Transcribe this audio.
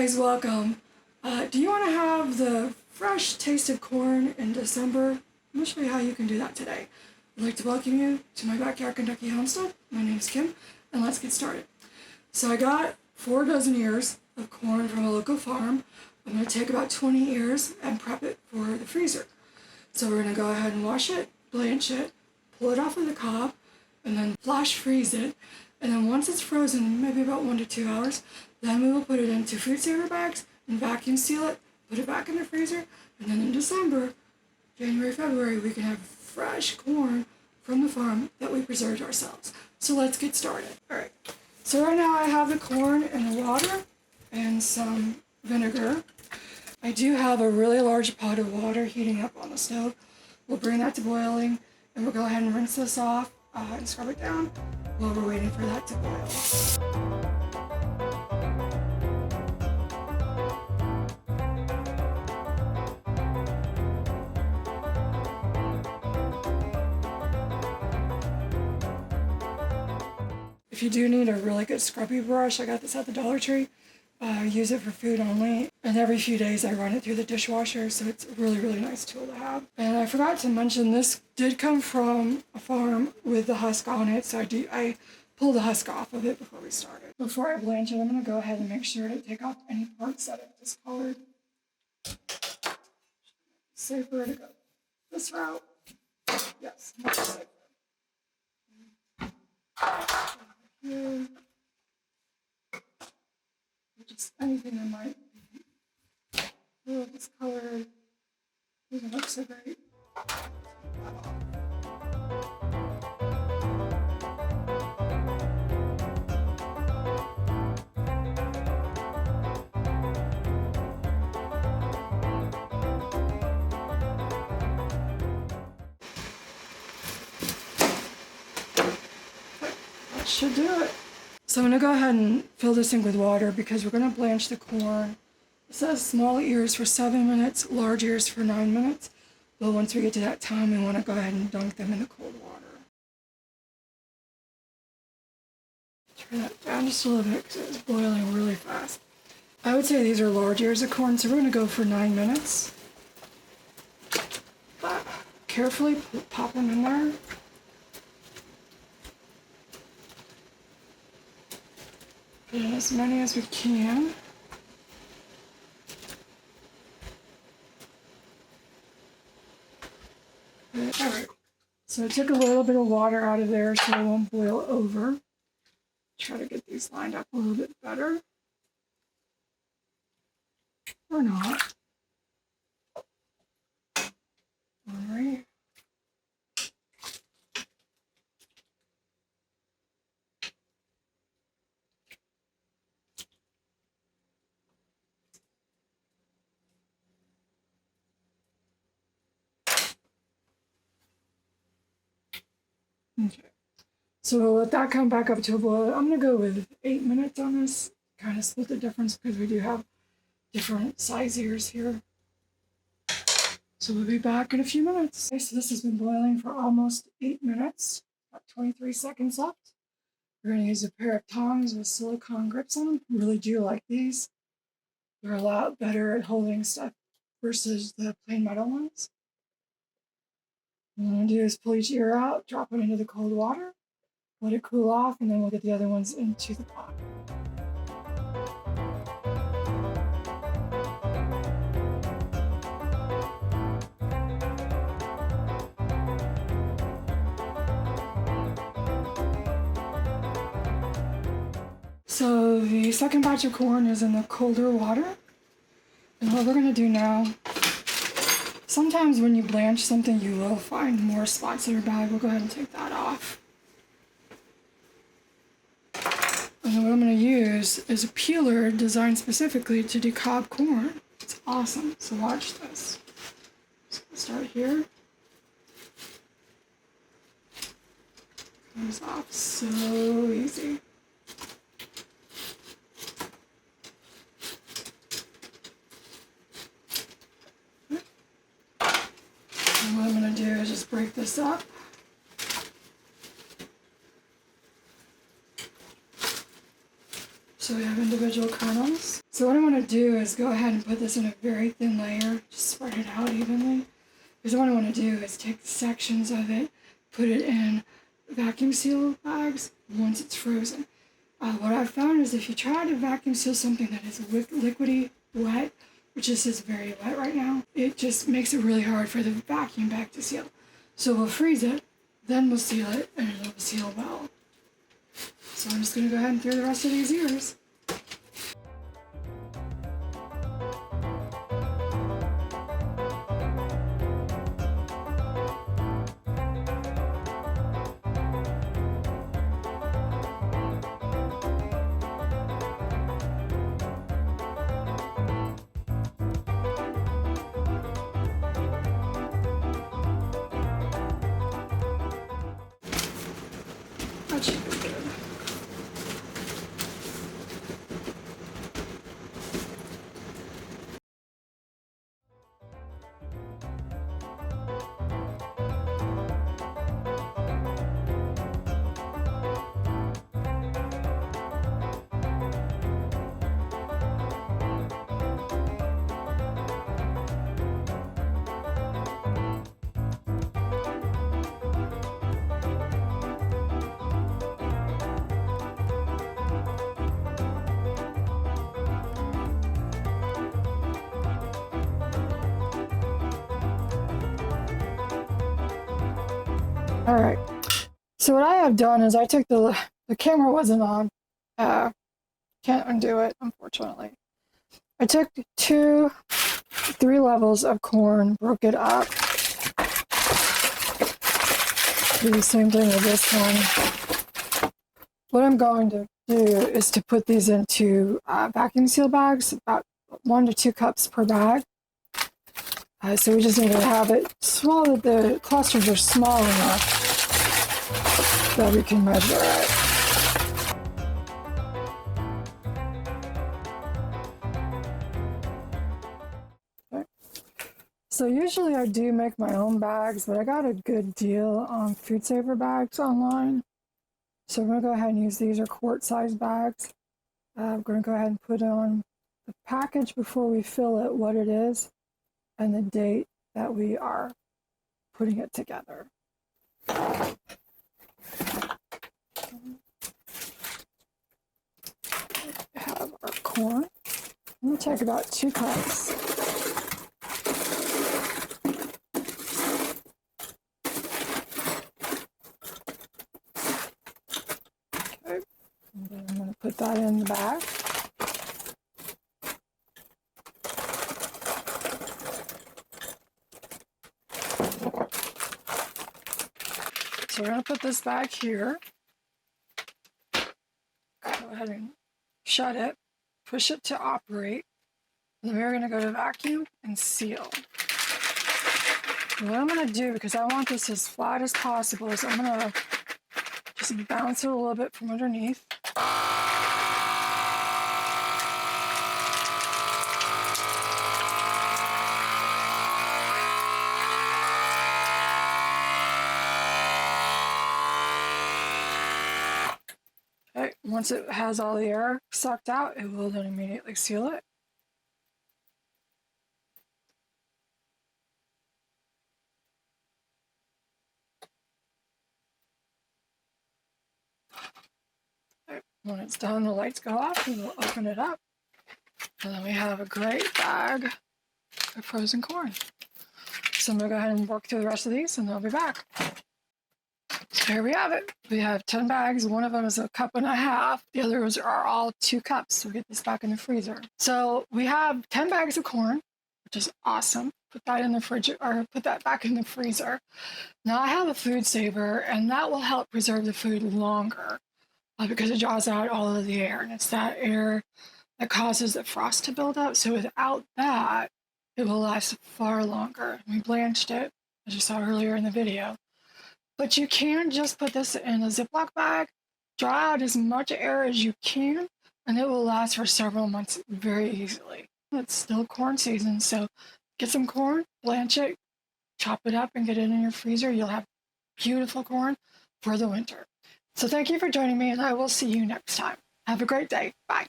guys, welcome. Do you want to have the fresh tasted corn in December? I'm going to show you how you can do that today. I'd like to welcome you to my backyard Kentucky homestead. My name's Kim, and let's get started. So I got 4 dozen ears of corn from a local farm. I'm going to take about 20 ears and prep it for the freezer. So we're going to go ahead and wash it, blanch it, pull it off of the cob, and then flash freeze it. And then once it's frozen, maybe about 1 to 2 hours, then we will put it into food saver bags and vacuum seal it, put it back in the freezer, and then in December, January, February, we can have fresh corn from the farm that we preserved ourselves. So let's get started. All right, so right now I have the corn in the water and some vinegar. I do have a really large pot of water heating up on the stove. We'll bring that to boiling, and we'll go ahead and rinse this off and scrub it down while we're waiting for that to boil. If you do need a really good scrubby brush, I got this at the Dollar Tree. I use it for food only, and every few days I run it through the dishwasher, so it's a really, really nice tool to have. And I forgot to mention, this did come from a farm with the husk on it, so I pulled the husk off of it before we started. Before I blanch it, I'm going to go ahead and make sure to take off any parts that are discolored. Safer to go this route. Yes, much safer. Here. Just anything that might be a little discolored, doesn't look so great. That should do it. So I'm going to go ahead and fill this in with water because we're going to blanch the corn. It says small ears for 7 minutes, large ears for 9 minutes. But once we get to that time, we want to go ahead and dunk them in the cold water. Turn that down just a little bit because it's boiling really fast. I would say these are large ears of corn, so we're going to go for 9 minutes. But carefully pop them in there. Put in as many as we can. Alright, so I took a little bit of water out of there so it won't boil over. Try to get these lined up a little bit better. Or not. Alright. Okay, so we'll let that come back up to a boil. I'm going to go with 8 minutes on this. Kind of split the difference because we do have different size ears here. So we'll be back in a few minutes. Okay, so this has been boiling for almost 8 minutes. About 23 seconds left. We're going to use a pair of tongs with silicone grips on them. I really do like these. They're a lot better at holding stuff versus the plain metal ones. What I'm going to do is pull each ear out, drop it into the cold water, let it cool off, and then we'll get the other ones into the pot. So the second batch of corn is in the colder water. And what we're going to do now, sometimes when you blanch something, you will find more spots that are bad. We'll go ahead and take that off. And then what I'm going to use is a peeler designed specifically to decob corn. It's awesome. So watch this. So we'll start here. Comes off so easy. And what I'm going to do is just break this up. So we have individual kernels. So what I want to do is go ahead and put this in a very thin layer, just spread it out evenly. Because what I want to do is take sections of it, put it in vacuum seal bags once it's frozen. What I've found is if you try to vacuum seal something that is liquidy wet, which is just very wet right now, it just makes it really hard for the vacuum bag to seal. So we'll freeze it, then we'll seal it, and it'll seal well. So I'm just going to go ahead and throw the rest of these ears. That should be good. All right. So what I have done is I took the camera wasn't on. Can't undo it, unfortunately. I took 3 levels of corn, broke it up. Do the same thing with this one. What I'm going to do is to put these into vacuum seal bags, about 1 to 2 cups per bag. So we just need to have it small, that the clusters are small enough that we can measure it. Okay. So usually I do make my own bags, but I got a good deal on food saver bags online. So I'm going to go ahead and use these are quart-sized bags. I'm going to go ahead and put on the package before we fill it, what it is, and the date that we are putting it together. We have our corn. I'm going to take about 2 cups. Okay, and then I'm going to put that in the bag. So we're going to put this back here. Go ahead and shut it, push it to operate, and then we're going to go to vacuum and seal. And what I'm going to do, because I want this as flat as possible, is I'm going to just bounce it a little bit from underneath. Okay, once it has all the air sucked out, it will then immediately seal it. Okay, when it's done, the lights go off and we'll open it up. And then we have a great bag of frozen corn. So I'm going to go ahead and work through the rest of these and I'll be back. So here we have it. We have 10 bags. One of them is 1.5 cups. The others are all 2 cups. So we'll get this back in the freezer. So we have 10 bags of corn, which is awesome. Put that in the fridge, or put that back in the freezer. Now I have a food saver, and that will help preserve the food longer because it draws out all of the air, and it's that air that causes the frost to build up. So without that, it will last far longer. We blanched it, as you saw earlier in the video. But you can just put this in a Ziploc bag, draw out as much air as you can, and it will last for several months very easily. It's still corn season, so get some corn, blanch it, chop it up, and get it in your freezer. You'll have beautiful corn for the winter. So thank you for joining me, and I will see you next time. Have a great day. Bye.